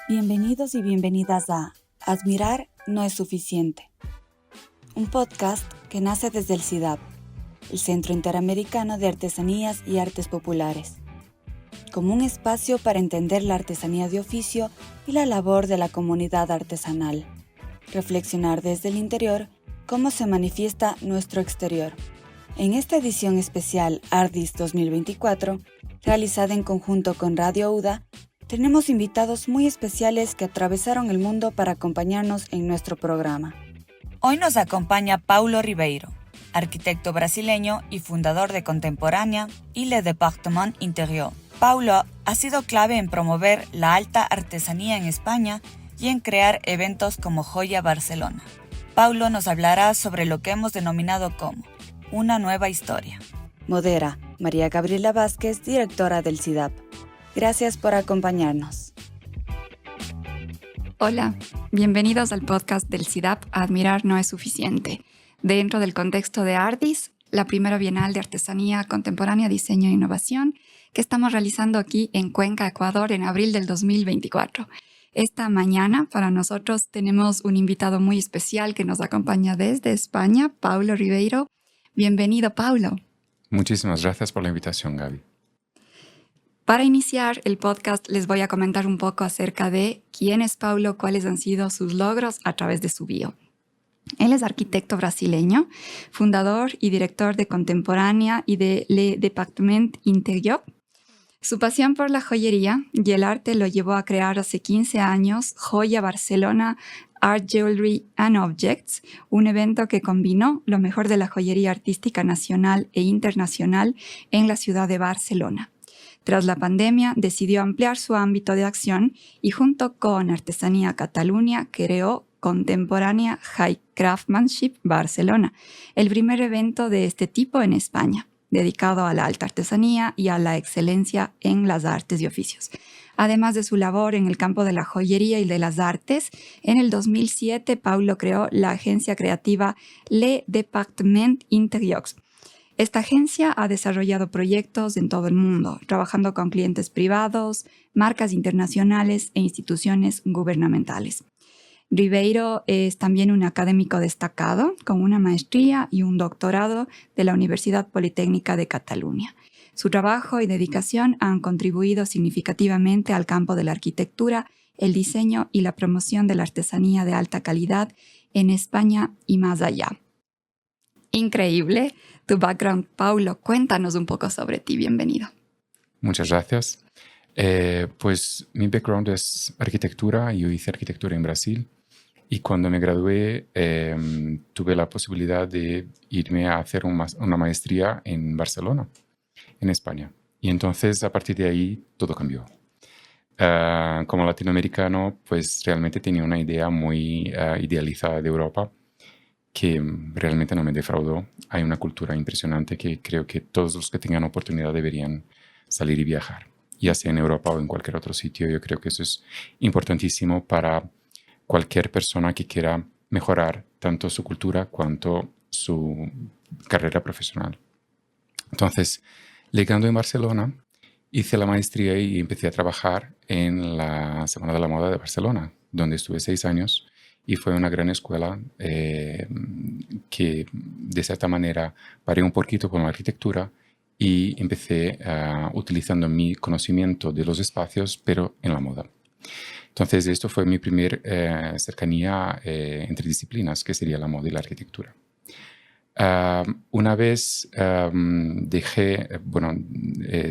Bienvenidos y bienvenidas a Admirar no es suficiente, un podcast que nace desde el CIDAP, el Centro Interamericano de Artesanías y Artes Populares, como un espacio para entender la artesanía de oficio y la labor de la comunidad artesanal, reflexionar desde el interior cómo se manifiesta nuestro exterior. En esta edición especial Ardis 2024, realizada en conjunto con Radio UDA, tenemos invitados muy especiales que atravesaron el mundo para acompañarnos en nuestro programa. Hoy nos acompaña Paulo Ribeiro, arquitecto brasileño y fundador de Contemporánea y Le Département Intérieur. Paulo ha sido clave en promover la alta artesanía en España y en crear eventos como Joya Barcelona. Paulo nos hablará sobre lo que hemos denominado como una nueva historia. Modera María Gabriela Vázquez, directora del CIDAP. Gracias por acompañarnos. Hola, bienvenidos al podcast del CIDAP Admirar no es suficiente. Dentro del contexto de Ardis, la primera Bienal de Artesanía Contemporánea, Diseño e Innovación que estamos realizando aquí en Cuenca, Ecuador, en abril del 2024. Esta mañana para nosotros tenemos un invitado muy especial que nos acompaña desde España, Paulo Ribeiro. Bienvenido, Paulo. Muchísimas gracias por la invitación, Gaby. Para iniciar el podcast les voy a comentar un poco acerca de quién es Paulo, cuáles han sido sus logros a través de su bio. Él es arquitecto brasileño, fundador y director de Contemporánea y de Le Département Intérieur. Su pasión por la joyería y el arte lo llevó a crear hace 15 años Joya Barcelona Art Jewelry and Objects, un evento que combinó lo mejor de la joyería artística nacional e internacional en la ciudad de Barcelona. Tras la pandemia, decidió ampliar su ámbito de acción y junto con Artesanía Catalunya creó Contemporánea High Craftsmanship Barcelona, el primer evento de este tipo en España, dedicado a la alta artesanía y a la excelencia en las artes y oficios. Además de su labor en el campo de la joyería y de las artes, en el 2007 Paulo creó la agencia creativa Le Département Intérieur. Esta agencia ha desarrollado proyectos en todo el mundo, trabajando con clientes privados, marcas internacionales e instituciones gubernamentales. Ribeiro es también un académico destacado, con una maestría y un doctorado de la Universidad Politécnica de Cataluña. Su trabajo y dedicación han contribuido significativamente al campo de la arquitectura, el diseño y la promoción de la artesanía de alta calidad en España y más allá. Increíble tu background, Paulo. Cuéntanos un poco sobre ti. Bienvenido. Muchas gracias. Pues mi background es arquitectura. Yo hice arquitectura en Brasil y cuando me gradué tuve la posibilidad de irme a hacer una maestría en Barcelona, en España. Y entonces a partir de ahí todo cambió. Como latinoamericano, pues realmente tenía una idea muy idealizada de Europa, que realmente no me defraudó. Hay una cultura impresionante que creo que todos los que tengan oportunidad deberían salir y viajar, ya sea en Europa o en cualquier otro sitio. Yo creo que eso es importantísimo para cualquier persona que quiera mejorar tanto su cultura cuanto su carrera profesional. Entonces, llegando en Barcelona, hice la maestría y empecé a trabajar en la Semana de la Moda de Barcelona, donde estuve 6 años. Y fue una gran escuela que, de cierta manera, paré un poquito con la arquitectura y empecé utilizando mi conocimiento de los espacios, pero en la moda. Entonces, esto fue mi primer cercanía entre disciplinas, que sería la moda y la arquitectura. Una vez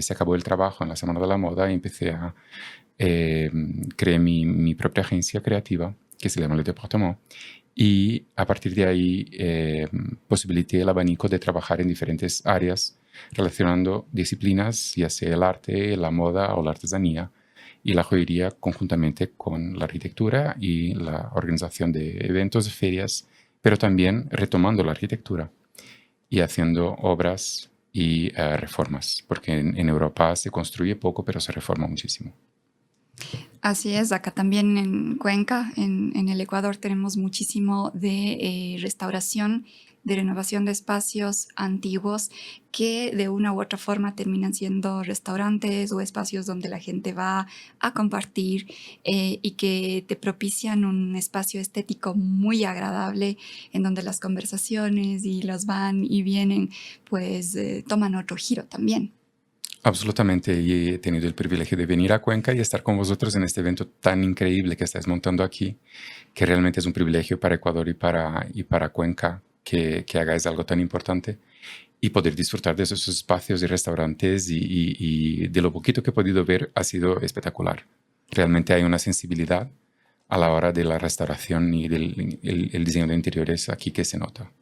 se acabó el trabajo en la Semana de la Moda y empecé a crear mi propia agencia creativa, que se llama Le Département, y a partir de ahí posibilité el abanico de trabajar en diferentes áreas relacionando disciplinas, ya sea el arte, la moda o la artesanía, y la joyería conjuntamente con la arquitectura y la organización de eventos, ferias, pero también retomando la arquitectura y haciendo obras y reformas, porque en Europa se construye poco, pero se reforma muchísimo. Así es, acá también en Cuenca, en el Ecuador, tenemos muchísimo de restauración, de renovación de espacios antiguos que de una u otra forma terminan siendo restaurantes o espacios donde la gente va a compartir y que te propician un espacio estético muy agradable en donde las conversaciones y los van y vienen pues toman otro giro también. Absolutamente, y he tenido el privilegio de venir a Cuenca y estar con vosotros en este evento tan increíble que estáis montando aquí, que realmente es un privilegio para Ecuador y para Cuenca que hagáis algo tan importante y poder disfrutar de esos espacios y restaurantes y de lo poquito que he podido ver ha sido espectacular. Realmente hay una sensibilidad a la hora de la restauración y del el diseño de interiores aquí que se nota.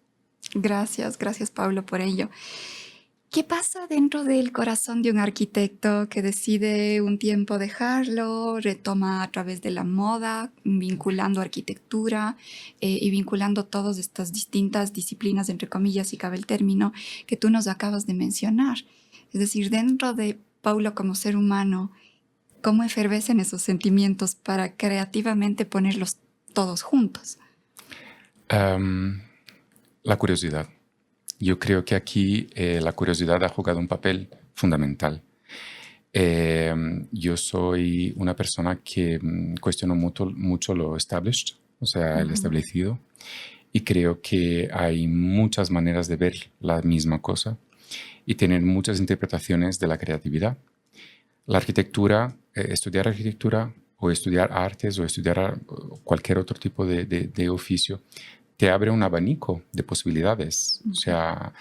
Gracias Pablo por ello. ¿Qué pasa dentro del corazón de un arquitecto que decide un tiempo dejarlo, retoma a través de la moda, vinculando arquitectura y vinculando todas estas distintas disciplinas, entre comillas, si cabe el término, que tú nos acabas de mencionar? Es decir, dentro de Paulo como ser humano, ¿cómo efervescen esos sentimientos para creativamente ponerlos todos juntos? La curiosidad. Yo creo que aquí la curiosidad ha jugado un papel fundamental. Yo soy una persona que cuestiono mucho lo established, o sea, el establecido, y creo que hay muchas maneras de ver la misma cosa y tener muchas interpretaciones de la creatividad. La arquitectura, estudiar arquitectura o estudiar artes o estudiar cualquier otro tipo de oficio, te abre un abanico de posibilidades. O sea,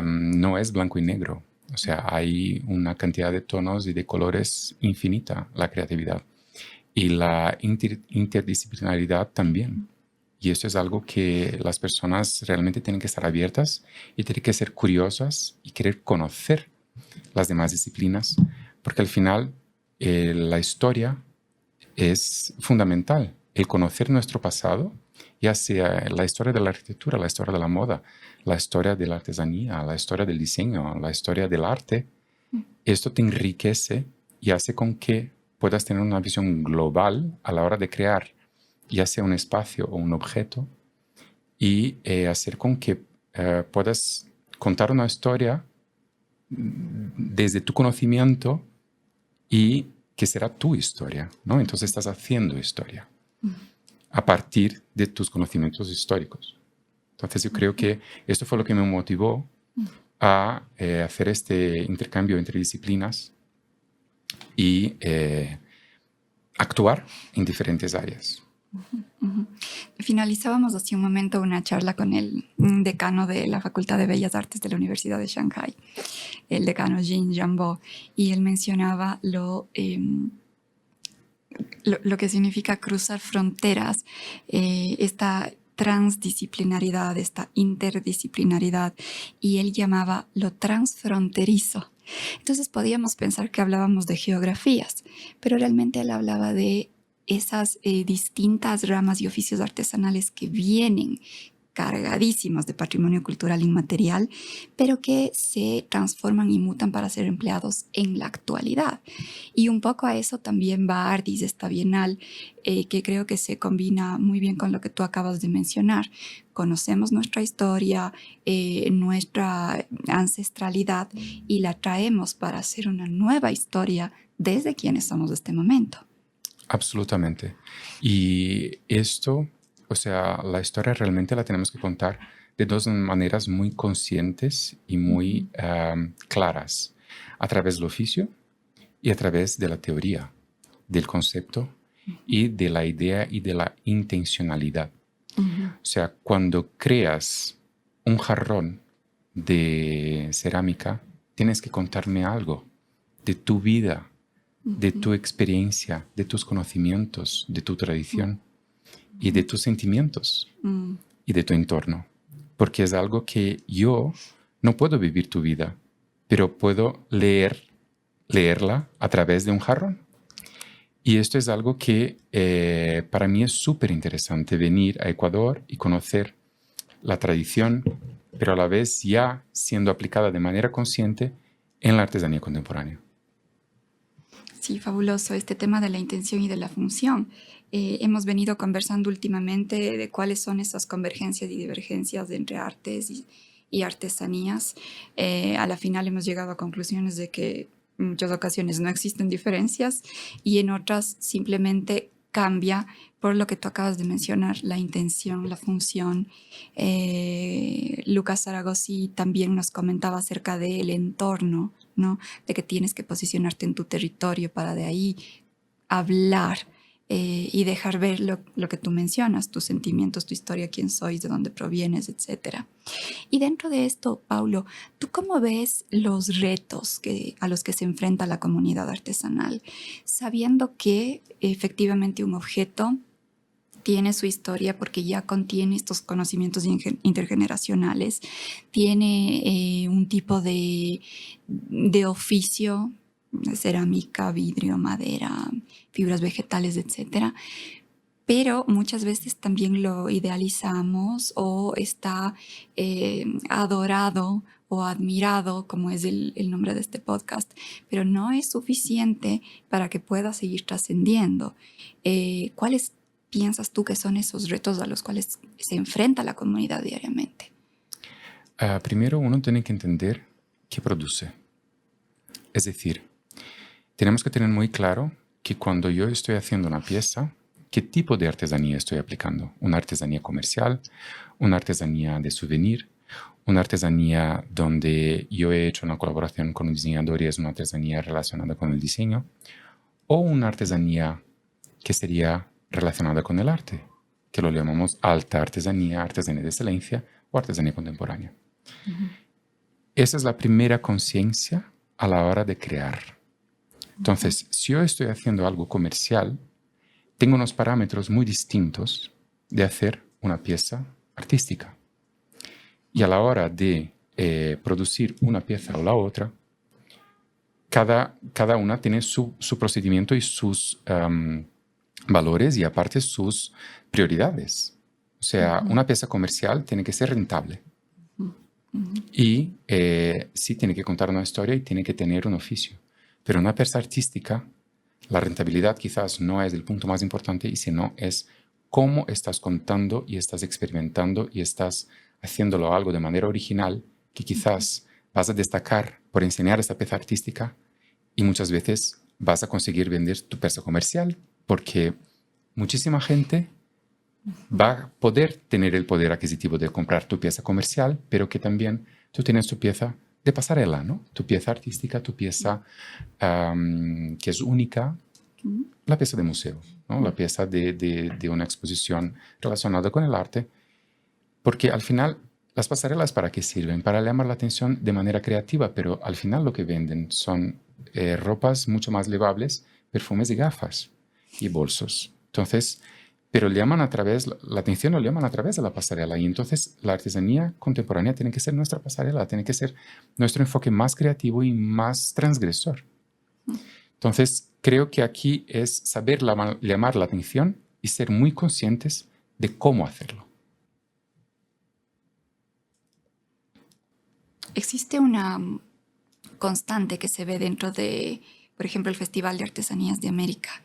no es blanco y negro. O sea, hay una cantidad de tonos y de colores infinita, la creatividad. Y la interdisciplinaridad también. Y eso es algo que las personas realmente tienen que estar abiertas y tienen que ser curiosas y querer conocer las demás disciplinas, porque al final la historia es fundamental. El conocer nuestro pasado, ya sea la historia de la arquitectura, la historia de la moda, la historia de la artesanía, la historia del diseño, la historia del arte, esto te enriquece y hace con que puedas tener una visión global a la hora de crear, ya sea un espacio o un objeto, y hacer con que puedas contar una historia desde tu conocimiento y que será tu historia, ¿no? Entonces estás haciendo historia a partir de tus conocimientos históricos. Entonces yo creo que esto fue lo que me motivó a hacer este intercambio entre disciplinas y actuar en diferentes áreas. Finalizábamos hace un momento una charla con el decano de la Facultad de Bellas Artes de la Universidad de Shanghái, el decano Jin Jambo, y él mencionaba lo que significa cruzar fronteras, esta transdisciplinaridad, esta interdisciplinaridad, y él llamaba lo transfronterizo. Entonces podíamos pensar que hablábamos de geografías, pero realmente él hablaba de esas distintas ramas y oficios artesanales que vienen cargadísimos de patrimonio cultural inmaterial, pero que se transforman y mutan para ser empleados en la actualidad. Y un poco a eso también va Ardis, esta bienal, que creo que se combina muy bien con lo que tú acabas de mencionar. Conocemos nuestra historia, nuestra ancestralidad y la traemos para hacer una nueva historia desde quienes somos de este momento. Absolutamente. Y esto, o sea, la historia realmente la tenemos que contar de dos maneras muy conscientes y muy claras, a través del oficio y a través de la teoría, del concepto y de la idea y de la intencionalidad. O sea, cuando creas un jarrón de cerámica, tienes que contarme algo de tu vida, de tu experiencia, de tus conocimientos, de tu tradición y de tus sentimientos y de tu entorno. Porque es algo que yo no puedo vivir tu vida, pero puedo leerla a través de un jarrón. Y esto es algo que para mí es súper interesante, venir a Ecuador y conocer la tradición, pero a la vez ya siendo aplicada de manera consciente en la artesanía contemporánea. Sí, fabuloso este tema de la intención y de la función. Hemos venido conversando últimamente de cuáles son esas convergencias y divergencias entre artes y artesanías. A la final hemos llegado a conclusiones de que en muchas ocasiones no existen diferencias y en otras simplemente cambia por lo que tú acabas de mencionar, la intención, la función. Lucas Zaragoza también nos comentaba acerca del entorno, ¿no? De que tienes que posicionarte en tu territorio para de ahí hablar y dejar ver lo que tú mencionas, tus sentimientos, tu historia, quién sois, de dónde provienes, etc. Y dentro de esto, Paulo, ¿tú cómo ves los retos a los que se enfrenta la comunidad artesanal? Sabiendo que efectivamente un objeto tiene su historia porque ya contiene estos conocimientos intergeneracionales, tiene un tipo de oficio, cerámica, vidrio, madera, fibras vegetales, etcétera. Pero muchas veces también lo idealizamos o está adorado o admirado, como es el nombre de este podcast, pero no es suficiente para que pueda seguir trascendiendo. ¿Cuáles piensas tú que son esos retos a los cuales se enfrenta la comunidad diariamente? Primero, uno tiene que entender qué produce. Es decir, tenemos que tener muy claro que cuando yo estoy haciendo una pieza, ¿qué tipo de artesanía estoy aplicando? ¿Una artesanía comercial? ¿Una artesanía de souvenir? ¿Una artesanía donde yo he hecho una colaboración con un diseñador y es una artesanía relacionada con el diseño? ¿O una artesanía que sería relacionada con el arte, que lo llamamos alta artesanía, artesanía de excelencia o artesanía contemporánea? Uh-huh. Esa es la primera conciencia a la hora de crear. Entonces, si yo estoy haciendo algo comercial, tengo unos parámetros muy distintos de hacer una pieza artística. Y a la hora de producir una pieza o la otra, cada una tiene su procedimiento y sus valores y aparte sus prioridades. O sea, una pieza comercial tiene que ser rentable. Y sí tiene que contar una historia y tiene que tener un oficio. Pero una pieza artística, la rentabilidad quizás no es el punto más importante, y sino es cómo estás contando y estás experimentando y estás haciéndolo algo de manera original, que quizás vas a destacar por enseñar esta pieza artística y muchas veces vas a conseguir vender tu pieza comercial porque muchísima gente va a poder tener el poder adquisitivo de comprar tu pieza comercial, pero que también tú tienes tu pieza de pasarela, ¿no? Tu pieza artística, tu pieza que es única, la pieza de museo, ¿no? La pieza de una exposición relacionada con el arte, porque al final las pasarelas ¿para qué sirven? Para llamar la atención de manera creativa, pero al final lo que venden son ropas mucho más llevables, perfumes y gafas y bolsos. Entonces, pero llaman la atención lo llaman a través de la pasarela, y entonces la artesanía contemporánea tiene que ser nuestra pasarela, tiene que ser nuestro enfoque más creativo y más transgresor. Entonces, creo que aquí es saber llamar la atención y ser muy conscientes de cómo hacerlo. Existe una constante que se ve dentro de, por ejemplo, el Festival de Artesanías de América.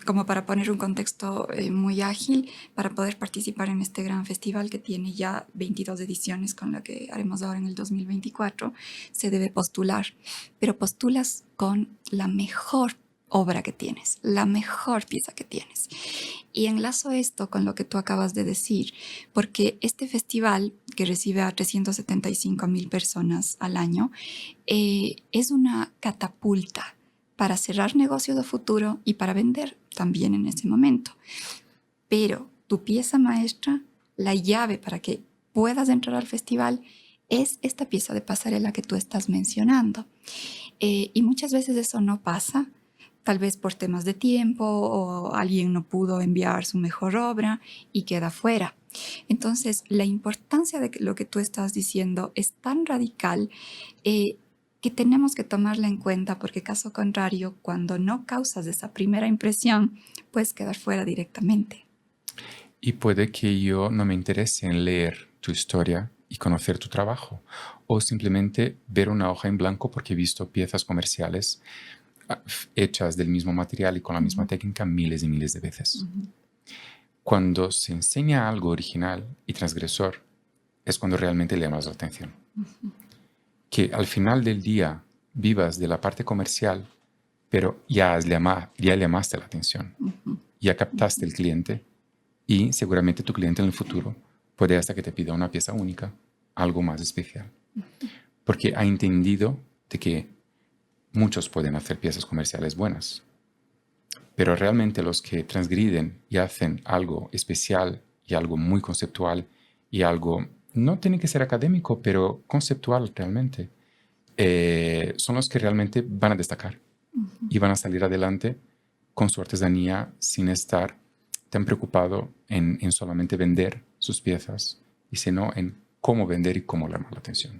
Como para poner un contexto muy ágil, para poder participar en este gran festival que tiene ya 22 ediciones, con la que haremos ahora en el 2024, se debe postular. Pero postulas con la mejor obra que tienes, la mejor pieza que tienes. Y enlazo esto con lo que tú acabas de decir, porque este festival, que recibe a 375,000 personas al año, es una catapulta para cerrar negocios de futuro y para vender también en ese momento. Pero tu pieza maestra, la llave para que puedas entrar al festival, es esta pieza de pasarela que tú estás mencionando. Y muchas veces eso no pasa, tal vez por temas de tiempo o alguien no pudo enviar su mejor obra y queda fuera. Entonces, la importancia de lo que tú estás diciendo es tan radical que tenemos que tomarla en cuenta, porque caso contrario, cuando no causas esa primera impresión, puedes quedar fuera directamente. Y puede que yo no me interese en leer tu historia y conocer tu trabajo, o simplemente ver una hoja en blanco porque he visto piezas comerciales hechas del mismo material y con la misma técnica miles y miles de veces. Cuando se enseña algo original y transgresor, es cuando realmente le llamas la atención. Que al final del día vivas de la parte comercial, pero ya llamaste la atención, ya captaste el cliente y seguramente tu cliente en el futuro puede hasta que te pida una pieza única, algo más especial. Porque ha entendido de que muchos pueden hacer piezas comerciales buenas, pero realmente los que transgriden y hacen algo especial y algo muy conceptual y algo, no tiene que ser académico, pero conceptual realmente, son los que realmente van a destacar y van a salir adelante con su artesanía sin estar tan preocupado en solamente vender sus piezas, y sino en cómo vender y cómo llamar la atención.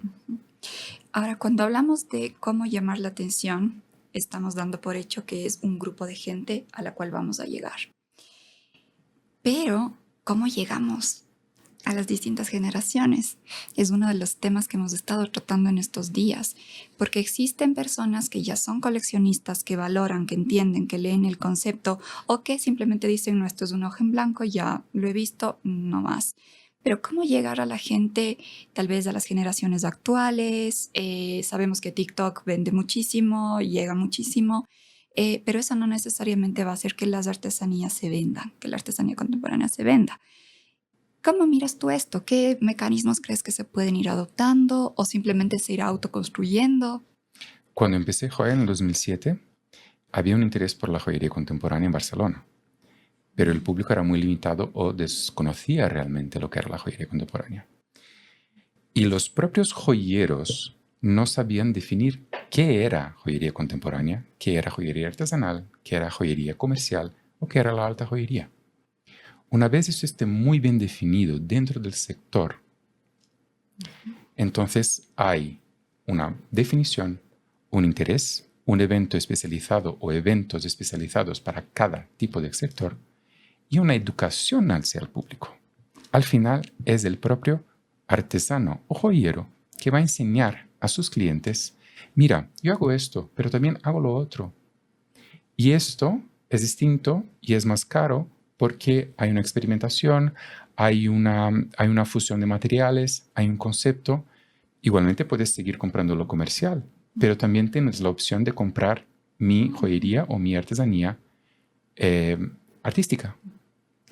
Ahora, cuando hablamos de cómo llamar la atención, estamos dando por hecho que es un grupo de gente a la cual vamos a llegar. Pero, ¿cómo llegamos a las distintas generaciones? Es uno de los temas que hemos estado tratando en estos días, porque existen personas que ya son coleccionistas, que valoran, que entienden, que leen el concepto, o que simplemente dicen, no, esto es un hoja en blanco, ya lo he visto, no más. Pero ¿cómo llegar a la gente, tal vez a las generaciones actuales? Sabemos que TikTok vende muchísimo, llega muchísimo, pero eso no necesariamente va a hacer que las artesanías se vendan, que la artesanía contemporánea se venda. ¿Cómo miras tú esto? ¿Qué mecanismos crees que se pueden ir adoptando o simplemente se irá autoconstruyendo? Cuando empecé joya en el 2007, había un interés por la joyería contemporánea en Barcelona, pero el público era muy limitado o desconocía realmente lo que era la joyería contemporánea. Y los propios joyeros no sabían definir qué era joyería contemporánea, qué era joyería artesanal, qué era joyería comercial o qué era la alta joyería. Una vez eso esté muy bien definido dentro del sector, entonces hay una definición, un interés, un evento especializado o eventos especializados para cada tipo de sector y una educación hacia el público. Al final es el propio artesano o joyero que va a enseñar a sus clientes, mira, yo hago esto, pero también hago lo otro. Y esto es distinto y es más caro porque hay una experimentación, hay una fusión de materiales, hay un concepto. Igualmente puedes seguir comprando lo comercial, pero también tienes la opción de comprar mi joyería o mi artesanía artística.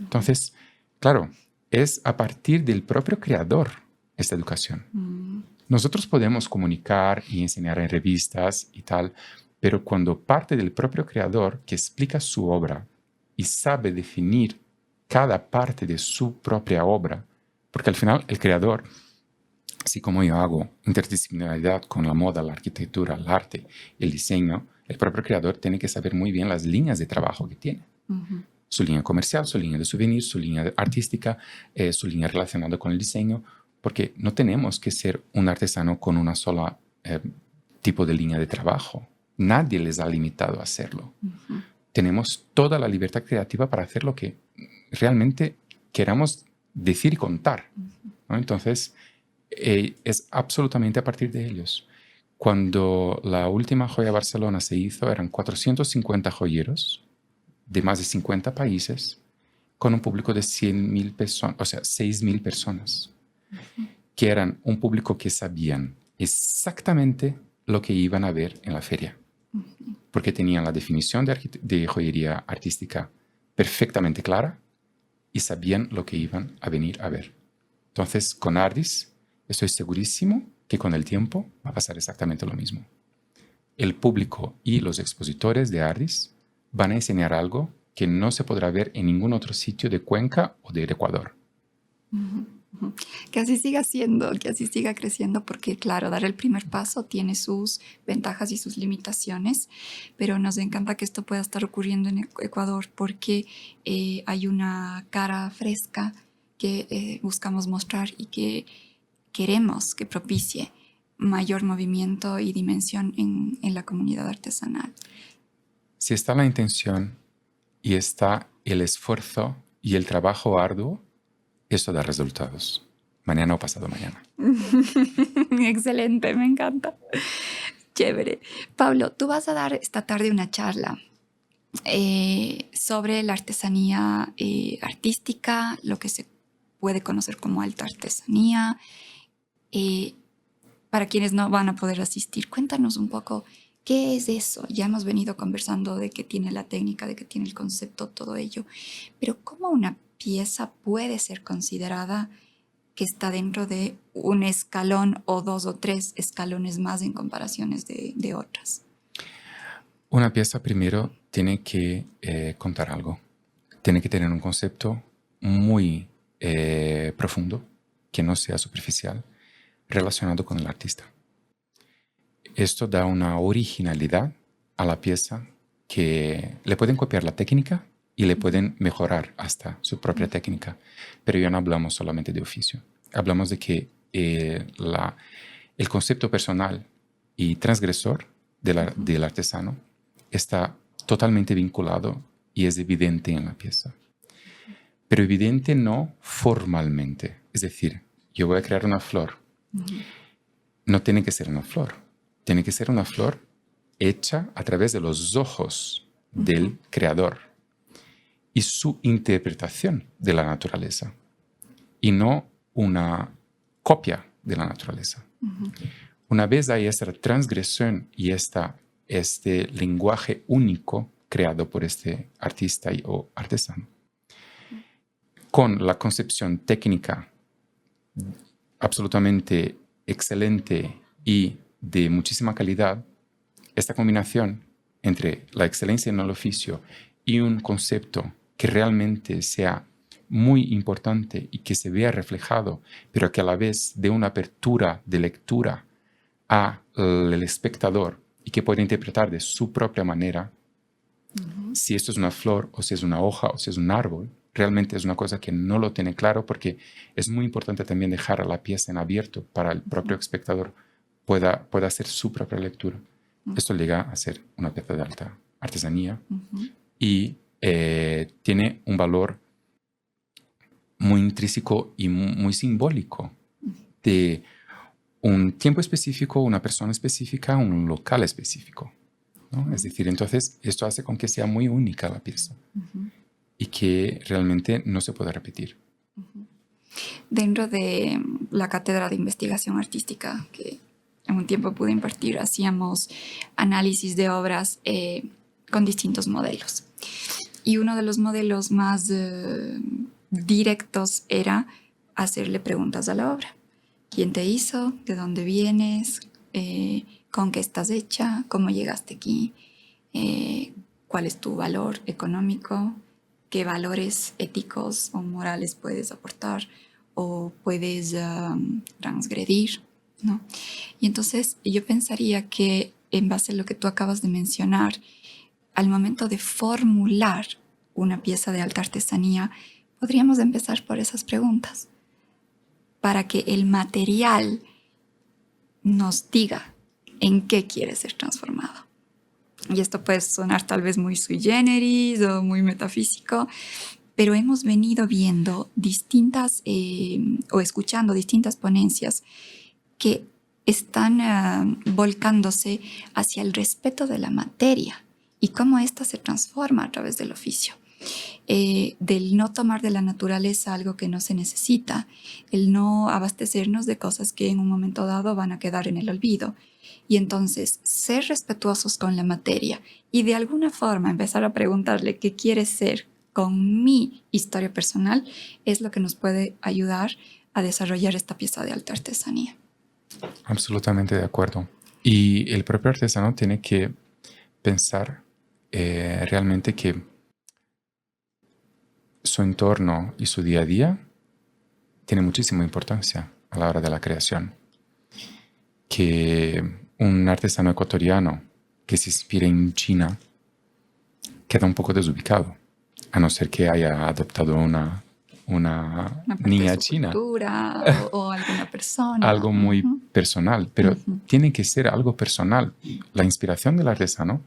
Entonces, claro, es a partir del propio creador esta educación. Nosotros podemos comunicar y enseñar en revistas y tal, pero cuando parte del propio creador que explica su obra y sabe definir cada parte de su propia obra, porque al final el creador, así como yo hago interdisciplinaridad con la moda, la arquitectura, el arte, el diseño, el propio creador tiene que saber muy bien las líneas de trabajo que tiene. Su línea comercial, su línea de souvenir, su línea artística, su línea relacionada con el diseño, porque no tenemos que ser un artesano con una sola tipo de línea de trabajo. Nadie les ha limitado a hacerlo. Tenemos toda la libertad creativa para hacer lo que realmente queramos decir y contar, ¿no? Entonces, es absolutamente a partir de ellos. Cuando la última Joya Barcelona se hizo, eran 450 joyeros de más de 50 países, con un público de 100.000 personas, o sea, 6.000 personas, que eran un público que sabían exactamente lo que iban a ver en la feria, porque tenían la definición de joyería artística perfectamente clara y sabían lo que iban a venir a ver. Entonces, con Ardis, estoy segurísimo que con el tiempo va a pasar exactamente lo mismo. El público y los expositores de Ardis van a enseñar algo que no se podrá ver en ningún otro sitio de Cuenca o del Ecuador. Que así siga siendo, que así siga creciendo, porque claro, dar el primer paso tiene sus ventajas y sus limitaciones, pero nos encanta que esto pueda estar ocurriendo en Ecuador porque hay una cara fresca que buscamos mostrar y que queremos que propicie mayor movimiento y dimensión en la comunidad artesanal. Si está la intención y está el esfuerzo y el trabajo arduo, eso da resultados. mañana o pasado mañana. Excelente, me encanta. Chévere. Pablo, tú vas a dar esta tarde una charla sobre la artesanía artística, lo que se puede conocer como alta artesanía. Para quienes no van a poder asistir, cuéntanos un poco qué es eso. Ya hemos venido conversando de que tiene la técnica, de que tiene el concepto, todo ello, pero ¿cómo una pieza puede ser considerada que está dentro de un escalón o 2 o 3 escalones más en comparaciones de otras? Una pieza primero tiene que contar algo. Tiene que tener un concepto muy profundo, que no sea superficial, relacionado con el artista. Esto da una originalidad a la pieza que le pueden copiar la técnica y le pueden mejorar hasta su propia técnica. Pero ya no hablamos solamente de oficio. Hablamos de que el concepto personal y transgresor del artesano está totalmente vinculado y es evidente en la pieza. Pero evidente no formalmente. Es decir, yo voy a crear una flor. No tiene que ser una flor. Tiene que ser una flor hecha a través de los ojos del creador y su interpretación de la naturaleza, y no una copia de la naturaleza. Una vez hay esta transgresión y este lenguaje único creado por este artista o artesano, con la concepción técnica absolutamente excelente y de muchísima calidad, esta combinación entre la excelencia en el oficio y un concepto que realmente sea muy importante y que se vea reflejado, pero que a la vez dé una apertura de lectura al espectador y que pueda interpretar de su propia manera si esto es una flor o si es una hoja o si es un árbol. Realmente es una cosa que no lo tiene claro, porque es muy importante también dejar a la pieza en abierto para el propio espectador pueda hacer su propia lectura. Esto llega a ser una pieza de alta artesanía y tiene un valor muy intrínseco y muy simbólico de un tiempo específico, una persona específica, un local específico, ¿no? Es decir, entonces esto hace con que sea muy única la pieza y que realmente no se pueda repetir. Dentro de la cátedra de investigación artística que en un tiempo pude impartir, hacíamos análisis de obras con distintos modelos. Y uno de los modelos más directos era hacerle preguntas a la obra. ¿Quién te hizo? ¿De dónde vienes? ¿Con qué estás hecha? ¿Cómo llegaste aquí? ¿Cuál es tu valor económico? ¿Qué valores éticos o morales puedes aportar o puedes transgredir, ¿no? Y entonces yo pensaría que en base a lo que tú acabas de mencionar, al momento de formular una pieza de alta artesanía, podríamos empezar por esas preguntas para que el material nos diga en qué quiere ser transformado. Y esto puede sonar tal vez muy sui generis o muy metafísico, pero hemos venido viendo distintas o escuchando distintas ponencias que están volcándose hacia el respeto de la materia y cómo ésta se transforma a través del oficio. Del no tomar de la naturaleza algo que no se necesita, el no abastecernos de cosas que en un momento dado van a quedar en el olvido. Y entonces ser respetuosos con la materia y de alguna forma empezar a preguntarle qué quiere ser con mi historia personal es lo que nos puede ayudar a desarrollar esta pieza de alta artesanía. Absolutamente de acuerdo. Y el propio artesano tiene que pensar realmente que su entorno y su día a día tiene muchísima importancia a la hora de la creación. Que un artesano ecuatoriano que se inspire en China queda un poco desubicado, a no ser que haya adoptado una niña china. O alguna persona. Algo muy personal, pero tiene que ser algo personal. La inspiración del artesano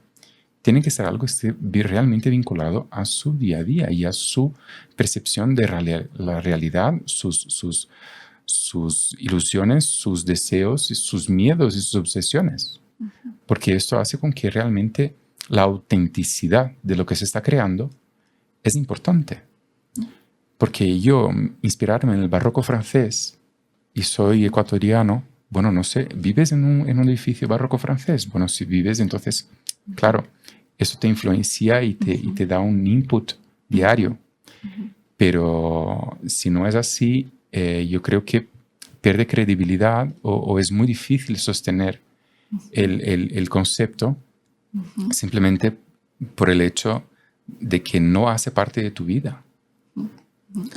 tiene que ser algo que esté realmente vinculado a su día a día y a su percepción de la realidad, sus sus ilusiones, sus deseos, sus miedos y sus obsesiones. Porque esto hace con que realmente la autenticidad de lo que se está creando es importante. Porque yo, inspirarme en el barroco francés, y soy ecuatoriano, bueno, no sé, ¿vives en un edificio barroco francés? Bueno, si vives, entonces, claro, eso te influencia y te da un input diario. Pero si no es así, yo creo que pierde credibilidad o es muy difícil sostener el concepto simplemente por el hecho de que no hace parte de tu vida.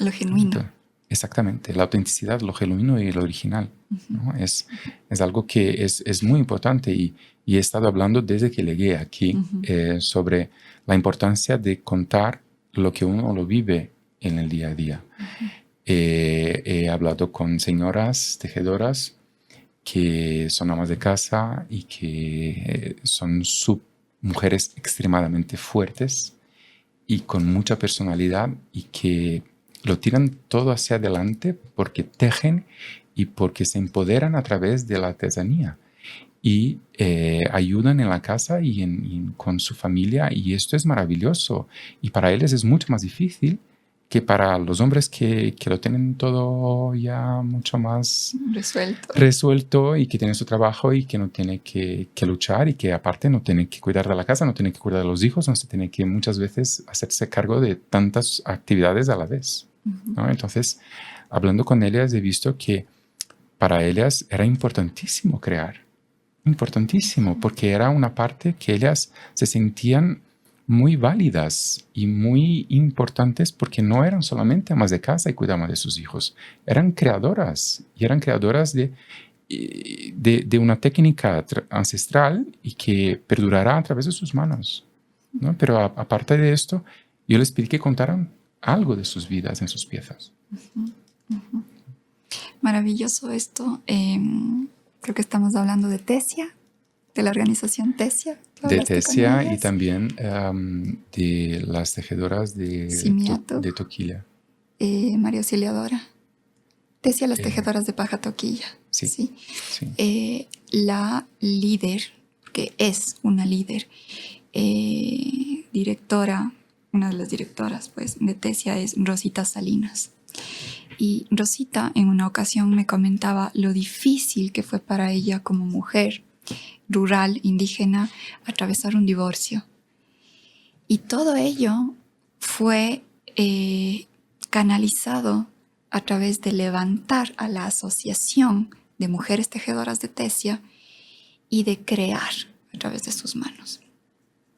Lo genuino. Exactamente, la autenticidad, lo genuino y lo original, ¿no? Es algo que es muy importante y he estado hablando desde que llegué aquí sobre la importancia de contar lo que uno lo vive en el día a día. He hablado con señoras tejedoras que son amas de casa y que son mujeres extremadamente fuertes y con mucha personalidad y que lo tiran todo hacia adelante porque tejen y porque se empoderan a través de la artesanía y ayudan en la casa y con su familia, y esto es maravilloso. Y para ellos es mucho más difícil que para los hombres que lo tienen todo ya mucho más resuelto y que tienen su trabajo y que no tienen que luchar y que aparte no tienen que cuidar de la casa, no tienen que cuidar de los hijos, no se tienen que muchas veces hacerse cargo de tantas actividades a la vez, ¿no? Entonces, hablando con ellas he visto que para ellas era importantísimo crear, importantísimo, porque era una parte que ellas se sentían muy válidas y muy importantes porque no eran solamente amas de casa y cuidaban de sus hijos, eran creadoras y eran creadoras de una técnica ancestral y que perdurará a través de sus manos, ¿no? Pero aparte de esto, yo les pedí que contaran algo de sus vidas en sus piezas. Maravilloso esto. Creo que estamos hablando de Tesia, de la organización Tesia. De Tesia y también de las tejedoras de Toquilla. María Auxiliadora. Tesia, las tejedoras de paja Toquilla. Sí. La líder, que es una líder, directora, una de las directoras pues, de Tesia es Rosita Salinas. Y Rosita en una ocasión me comentaba lo difícil que fue para ella como mujer rural, indígena, atravesar un divorcio. Y todo ello fue canalizado a través de levantar a la Asociación de Mujeres Tejedoras de Tesia y de crear a través de sus manos.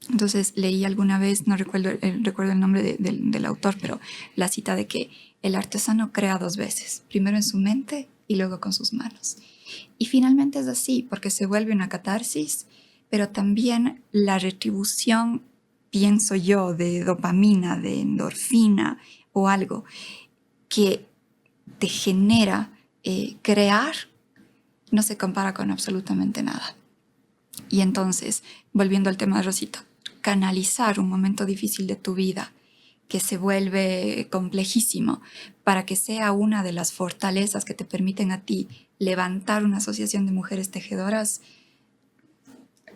Entonces leí alguna vez, no recuerdo el nombre del autor, pero la cita de que el artesano crea 2 veces, primero en su mente y luego con sus manos. Y finalmente es así, porque se vuelve una catarsis, pero también la retribución, pienso yo, de dopamina, de endorfina o algo que te genera crear, no se compara con absolutamente nada. Y entonces, volviendo al tema de Rosita, canalizar un momento difícil de tu vida que se vuelve complejísimo para que sea una de las fortalezas que te permiten a ti levantar una asociación de mujeres tejedoras,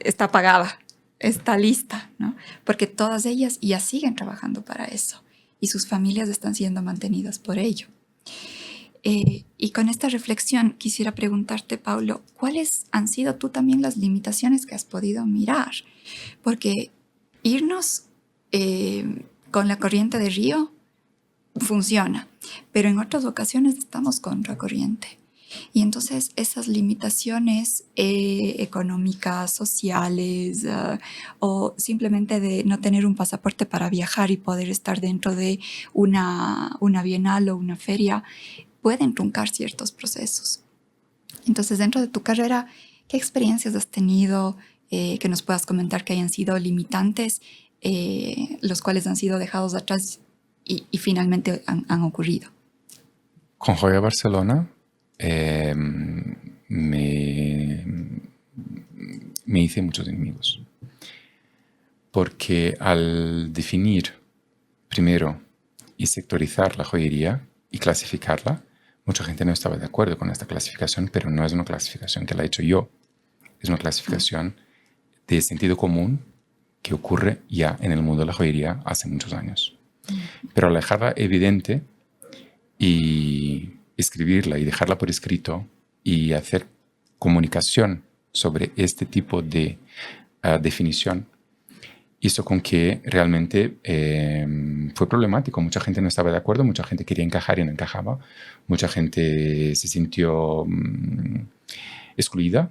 está pagada, está lista, ¿no? Porque todas ellas ya siguen trabajando para eso y sus familias están siendo mantenidas por ello. Y con esta reflexión quisiera preguntarte, Paulo, ¿cuáles han sido tú también las limitaciones que has podido mirar? Porque irnos con la corriente de río funciona, pero en otras ocasiones estamos contracorriente. Y entonces esas limitaciones económicas, sociales, o simplemente de no tener un pasaporte para viajar y poder estar dentro de una bienal o una feria, pueden truncar ciertos procesos. Entonces, dentro de tu carrera, ¿qué experiencias has tenido que nos puedas comentar que hayan sido limitantes, los cuales han sido dejados atrás y finalmente han ocurrido? Con Joya Barcelona me hice muchos enemigos. Porque al definir primero y sectorizar la joyería y clasificarla, mucha gente no estaba de acuerdo con esta clasificación, pero no es una clasificación que la he hecho yo. Es una clasificación de sentido común que ocurre ya en el mundo de la joyería hace muchos años. Pero al dejarla evidente y escribirla y dejarla por escrito y hacer comunicación sobre este tipo de definición, hizo con que realmente fue problemático. Mucha gente no estaba de acuerdo, mucha gente quería encajar y no encajaba, mucha gente se sintió excluida.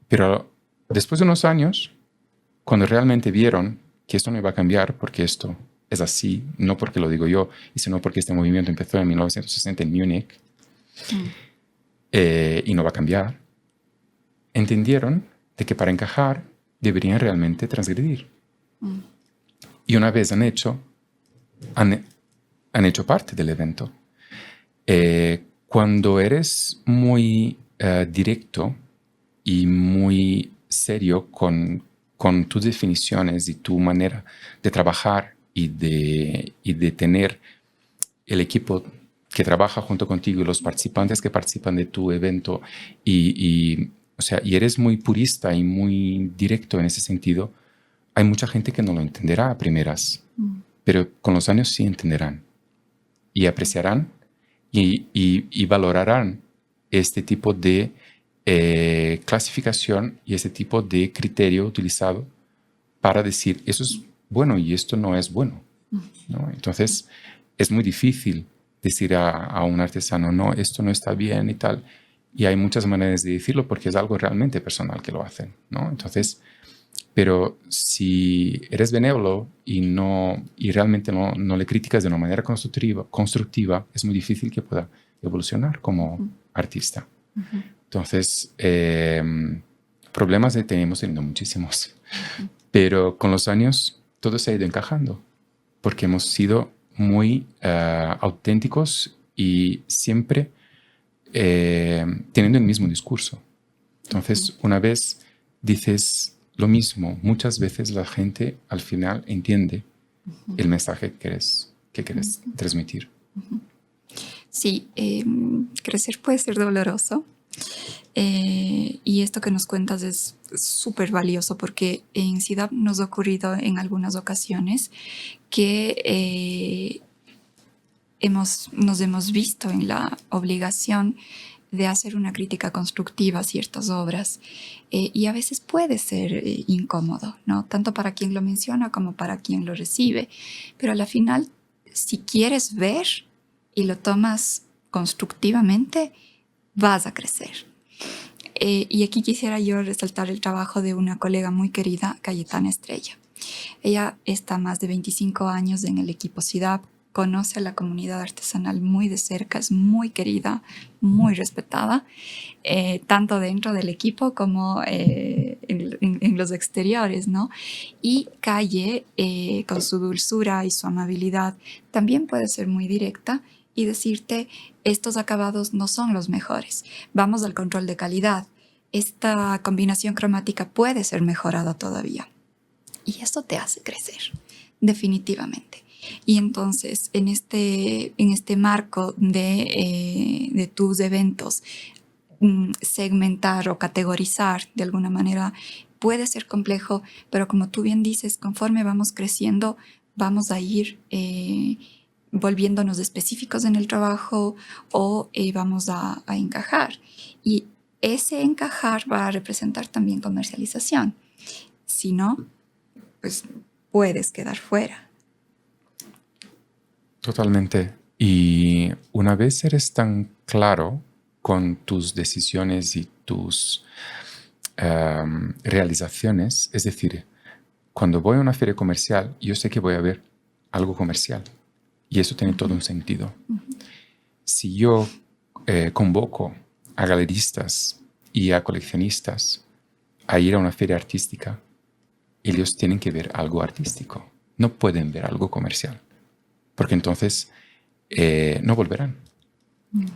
Pero después de unos años, cuando realmente vieron que esto no iba a cambiar, porque esto es así, no porque lo digo yo, sino porque este movimiento empezó en 1960 en Múnich y no va a cambiar, entendieron de que para encajar deberían realmente transgredir. Y una vez han hecho parte del evento. Cuando eres muy directo y muy serio con tus definiciones y tu manera de trabajar y de tener el equipo que trabaja junto contigo y los participantes que participan de tu evento y eres muy purista y muy directo en ese sentido, hay mucha gente que no lo entenderá a primeras, pero con los años sí entenderán y apreciarán y valorarán este tipo de clasificación y ese tipo de criterio utilizado para decir eso es bueno y esto no es bueno, ¿no? Entonces es muy difícil decir a un artesano no, esto no está bien y tal, y hay muchas maneras de decirlo porque es algo realmente personal que lo hacen, ¿no? Entonces, pero si eres benévolo y realmente no le criticas de una manera constructiva, es muy difícil que pueda evolucionar como artista. Entonces, problemas tenemos teniendo muchísimos, pero con los años todo se ha ido encajando porque hemos sido muy auténticos y siempre teniendo el mismo discurso. Entonces, una vez dices lo mismo, muchas veces la gente al final entiende el mensaje que quieres transmitir. Sí, crecer puede ser doloroso. Y esto que nos cuentas es súper valioso porque en CIDAP nos ha ocurrido en algunas ocasiones que nos hemos visto en la obligación de hacer una crítica constructiva a ciertas obras y a veces puede ser incómodo, ¿no? Tanto para quien lo menciona como para quien lo recibe, pero a la final, si quieres ver y lo tomas constructivamente, vas a crecer. Y aquí quisiera yo resaltar el trabajo de una colega muy querida, Cayetana Estrella. Ella está más de 25 años en el equipo CIDAP, conoce a la comunidad artesanal muy de cerca, es muy querida, muy respetada, tanto dentro del equipo como en los exteriores, ¿no? Y Calle, con su dulzura y su amabilidad, también puede ser muy directa y decirte, estos acabados no son los mejores, vamos al control de calidad, esta combinación cromática puede ser mejorada todavía. Y eso te hace crecer, definitivamente. Y entonces, en este marco de tus eventos, segmentar o categorizar de alguna manera puede ser complejo, pero como tú bien dices, conforme vamos creciendo, vamos a ir volviéndonos específicos en el trabajo o vamos a encajar. Y ese encajar va a representar también comercialización. Si no, pues puedes quedar fuera. Totalmente. Y una vez eres tan claro con tus decisiones y tus realizaciones, es decir, cuando voy a una feria comercial, yo sé que voy a ver algo comercial y eso tiene todo un sentido. Si yo convoco a galeristas y a coleccionistas a ir a una feria artística, ellos tienen que ver algo artístico, no pueden ver algo comercial. Porque entonces no volverán.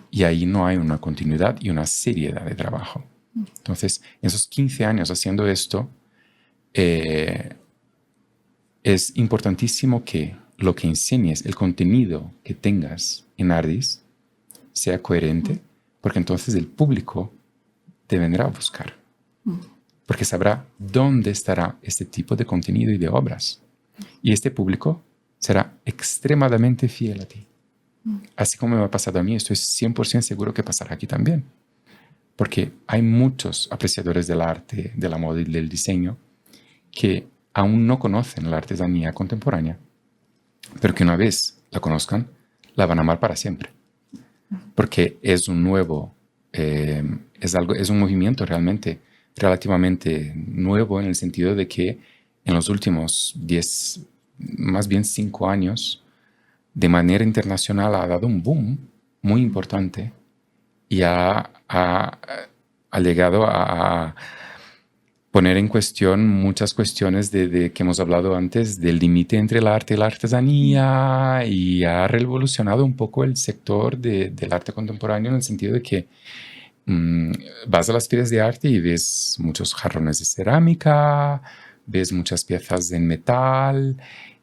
Y ahí no hay una continuidad y una seriedad de trabajo. Entonces, en esos 15 años haciendo esto, es importantísimo que lo que enseñes, el contenido que tengas en Ardis, sea coherente, porque entonces el público te vendrá a buscar. Porque sabrá dónde estará este tipo de contenido y de obras. Y este público será extremadamente fiel a ti. Así como me ha pasado a mí, estoy 100% seguro que pasará aquí también. Porque hay muchos apreciadores del arte, de la moda y del diseño que aún no conocen la artesanía contemporánea, pero que una vez la conozcan, la van a amar para siempre. Porque es un nuevo, es un movimiento realmente relativamente nuevo en el sentido de que en los últimos 10, más bien 5 años, de manera internacional ha dado un boom muy importante y ha llegado a poner en cuestión muchas cuestiones de que hemos hablado antes del límite entre el arte y la artesanía, y ha revolucionado un poco el sector del arte contemporáneo en el sentido de que vas a las ferias de arte y ves muchos jarrones de cerámica, ves muchas piezas en metal,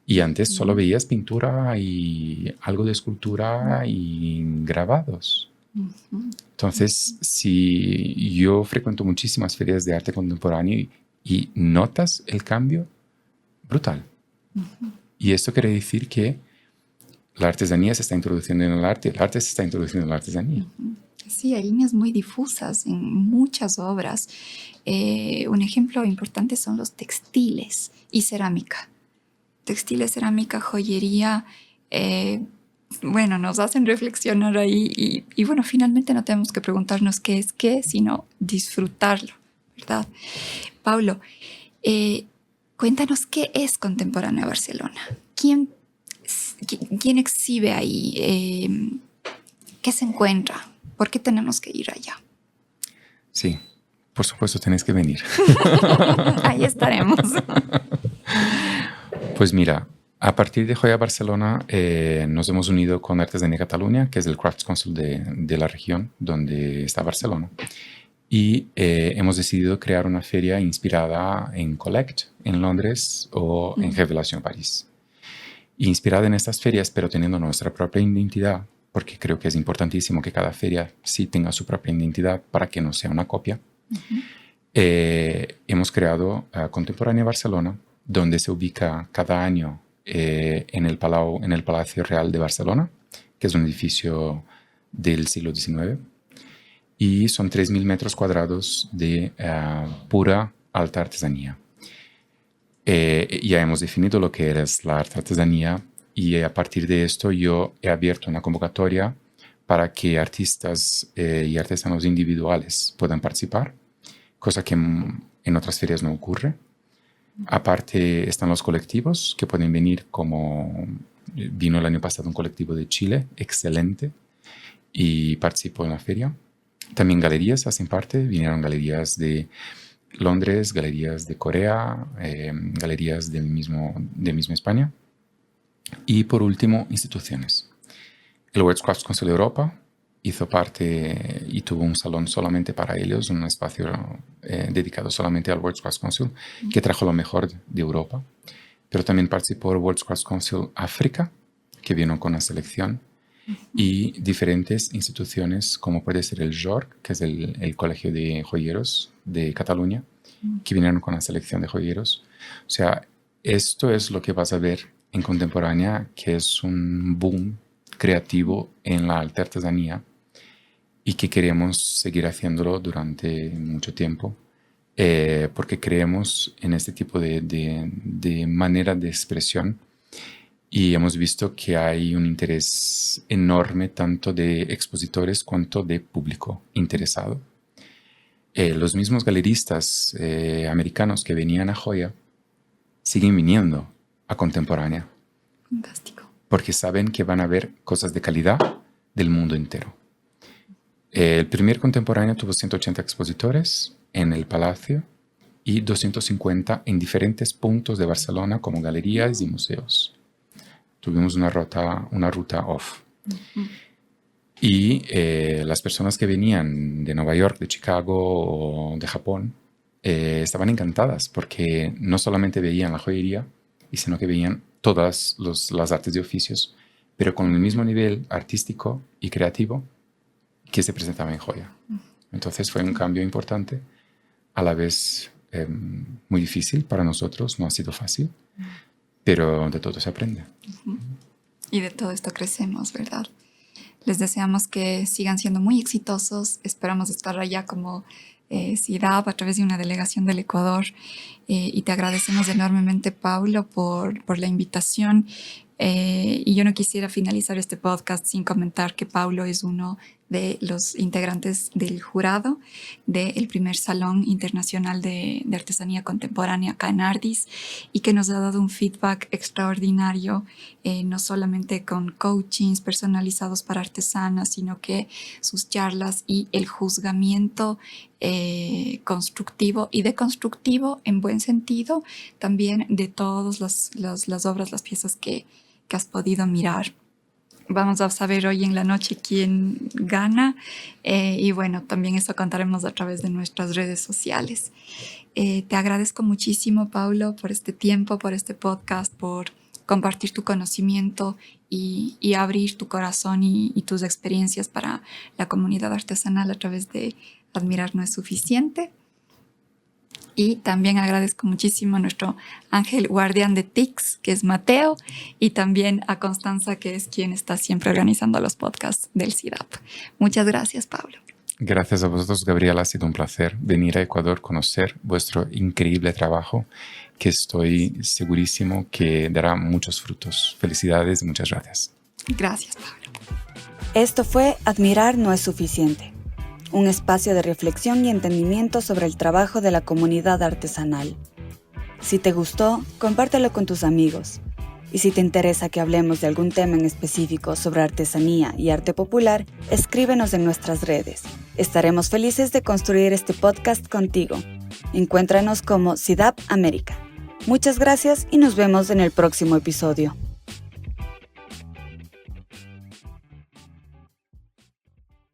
y antes solo veías pintura y algo de escultura y grabados. Entonces, si yo frecuento muchísimas ferias de arte contemporáneo y notas el cambio, brutal. Y esto quiere decir que la artesanía se está introduciendo en el arte se está introduciendo en la artesanía. Sí, hay líneas muy difusas en muchas obras. Un ejemplo importante son los textiles y cerámica. Textiles, cerámica, joyería, bueno, nos hacen reflexionar ahí y bueno, finalmente no tenemos que preguntarnos qué es qué, sino disfrutarlo, ¿verdad? Paulo, cuéntanos qué es Contemporánea Barcelona. ¿Quién exhibe ahí? ¿Qué se encuentra? ¿Por qué tenemos que ir allá? Sí, por supuesto, tenéis que venir. Ahí estaremos. Pues mira, a partir de Joya Barcelona nos hemos unido con Artesanía Catalunya, que es el Crafts Council de la región donde está Barcelona. Y hemos decidido crear una feria inspirada en Collect, en Londres, o en Révélation París. Inspirada en estas ferias, pero teniendo nuestra propia identidad, porque creo que es importantísimo que cada feria sí tenga su propia identidad para que no sea una copia. Hemos creado Contemporánea Barcelona, donde se ubica cada año en el Palacio Real de Barcelona, que es un edificio del siglo XIX, y son 3.000 metros cuadrados de pura alta artesanía. Ya hemos definido lo que es la alta artesanía, y a partir de esto yo he abierto una convocatoria para que artistas y artesanos individuales puedan participar, cosa que en otras ferias no ocurre. Aparte están los colectivos que pueden venir, como vino el año pasado un colectivo de Chile, excelente, y participó en la feria. También galerías hacen parte, vinieron galerías de Londres, galerías de Corea, galerías de misma España. Y por último, instituciones. El World Crafts Council de Europa hizo parte y tuvo un salón solamente para ellos, un espacio dedicado solamente al World Crafts Council, que trajo lo mejor de Europa. Pero también participó el World Crafts Council África, que vino con la selección, y diferentes instituciones, como puede ser el JORC, que es el Colegio de Joyeros de Cataluña, que vinieron con la selección de joyeros. O sea, esto es lo que vas a ver en Contemporánea, que es un boom creativo en la alta artesanía y que queremos seguir haciéndolo durante mucho tiempo, porque creemos en este tipo de manera de expresión, y hemos visto que hay un interés enorme tanto de expositores cuanto de público interesado. Los mismos galeristas americanos que venían a Joya siguen viniendo a Contemporánea. Fantástico. Porque saben que van a ver cosas de calidad del mundo entero. El primer Contemporáneo tuvo 180 expositores en el Palacio y 250 en diferentes puntos de Barcelona, como galerías y museos. Tuvimos una ruta off. Y las personas que venían de Nueva York, de Chicago o de Japón estaban encantadas, porque no solamente veían la joyería, sino que veían todas las artes de oficios, pero con el mismo nivel artístico y creativo que se presentaba en Joya. Entonces fue un cambio importante, a la vez muy difícil para nosotros, no ha sido fácil, pero de todo se aprende. Y de todo esto crecemos, ¿verdad? Les deseamos que sigan siendo muy exitosos. Esperamos estar allá como CIDAP a través de una delegación del Ecuador. Y te agradecemos enormemente, Paulo, por la invitación. Y yo no quisiera finalizar este podcast sin comentar que Paulo es uno de los integrantes del jurado del primer Salón Internacional de Artesanía Contemporánea acá en Ardis, y que nos ha dado un feedback extraordinario, no solamente con coachings personalizados para artesanas, sino que sus charlas y el juzgamiento constructivo y deconstructivo en buen sentido también de todas las obras, las piezas que has podido mirar. Vamos a saber hoy en la noche quién gana, y bueno, también esto contaremos a través de nuestras redes sociales. Te agradezco muchísimo, Paulo, por este tiempo, por este podcast, por compartir tu conocimiento y abrir tu corazón y tus experiencias para la comunidad artesanal a través de Admirar no es suficiente. Y también agradezco muchísimo a nuestro ángel guardián de TICS, que es Mateo, y también a Constanza, que es quien está siempre organizando los podcasts del CIDAP. Muchas gracias, Pablo. Gracias a vosotros, Gabriela. Ha sido un placer venir a Ecuador, conocer vuestro increíble trabajo, que estoy segurísimo que dará muchos frutos. Felicidades y muchas gracias. Gracias, Pablo. Esto fue Admirar no es suficiente. Un espacio de reflexión y entendimiento sobre el trabajo de la comunidad artesanal. Si te gustó, compártelo con tus amigos. Y si te interesa que hablemos de algún tema en específico sobre artesanía y arte popular, escríbenos en nuestras redes. Estaremos felices de construir este podcast contigo. Encuéntranos como CIDAP América. Muchas gracias y nos vemos en el próximo episodio.